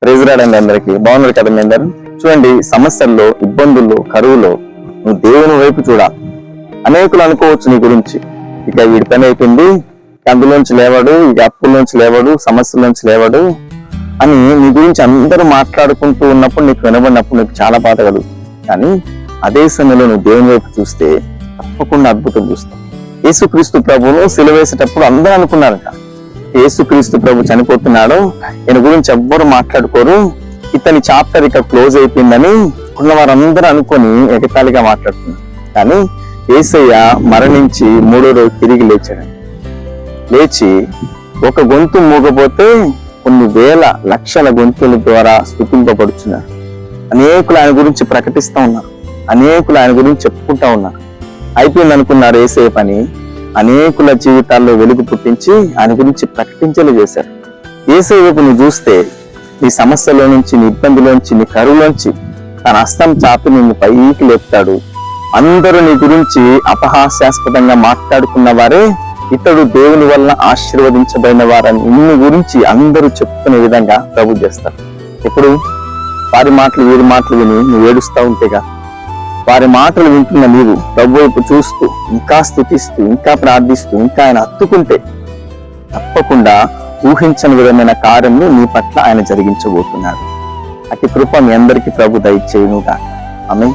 Praise రాడండి అందరికి. బాగున్నారు కదా మీ అందరూ? చూడండి, సమస్యల్లో, ఇబ్బందుల్లో, కరువులో నువ్వు దేవుని వైపు చూడాలి. అనేకులు అనుకోవచ్చు నీ గురించి, ఇక వీడి పని అయిపోయింది, అందులోంచి లేవాడు, ఇక అప్పుల్లోంచి లేవాడు, సమస్యల్లోంచి లేవాడు అని నీ గురించి అందరూ మాట్లాడుకుంటూ ఉన్నప్పుడు, నీకు వినబడినప్పుడు నీకు చాలా బాధ కలుగుతుంది. కానీ అదే సమయంలో నువ్వు దేవుని వైపు చూస్తే తప్పకుండా అద్భుతం చూస్తావు. యేసుక్రీస్తు ప్రభువును సిలువేసేటప్పుడు అందరూ అనుకున్నారట, యేసుక్రీస్తు ప్రభు చనిపోతున్నాడు, ఈయన గురించి ఎవ్వరు మాట్లాడుకోరు, ఇతని చాప్టర్ ఇక క్లోజ్ అయిపోయిందని ఉన్న వారందరూ అనుకొని ఎగతాళిగా మాట్లాడుతున్నారు. కానీ యేసయ్య మరణించి 3వ రోజు తిరిగి లేచాడు. లేచి ఒక గొంతు మూగపోతే కొన్ని వేల లక్షల గొంతుల ద్వారా స్తుతింపబడుతున్నారు. అనేకులు ఆయన గురించి ప్రకటిస్తూ ఉన్నారు, అనేకులు ఆయన గురించి చెప్పుకుంటా ఉన్నారు. అయిపోయింది అనుకున్నారు యేసయ్య పని. అనేకుల జీవితాల్లో వెలుగు పుట్టించి ఆయన గురించి ప్రకటించేలా చేశారు. యేసయ్య వైపు నువ్వు చూస్తే నీ సమస్యలో నుంచి, నీ ఇబ్బందిలోంచి, నీ కరువులోంచి తన హస్తం చాపి నిన్ను పైకి లేపుతాడు. అందరూ నీ గురించి అపహాస్యాస్పదంగా మాట్లాడుకున్న వారే ఇతడు దేవుని వల్ల ఆశీర్వదించబడిన వారని ఇన్ని గురించి అందరూ చెప్పుకునే విధంగా ప్రభు చేస్తారు. ఇప్పుడు వారి మాటలు వీరి మాటలు విని నువ్వు ఏడుస్తూ ఉంటేగా, వారి మాటలు వింటున్న నీవు ప్రభు వైపు చూస్తూ, ఇంకా స్తుతిస్తూ, ఇంకా ప్రార్థిస్తూ, ఇంకా ఆయన హత్తుకుంటే తప్పకుండా ఊహించని విధమైన కార్యములు నీ పట్ల ఆయన జరిగించబోతున్నాడు. అతి కృప మీ అందరికీ ప్రభు దయచేయునుగాక. ఆమేన్.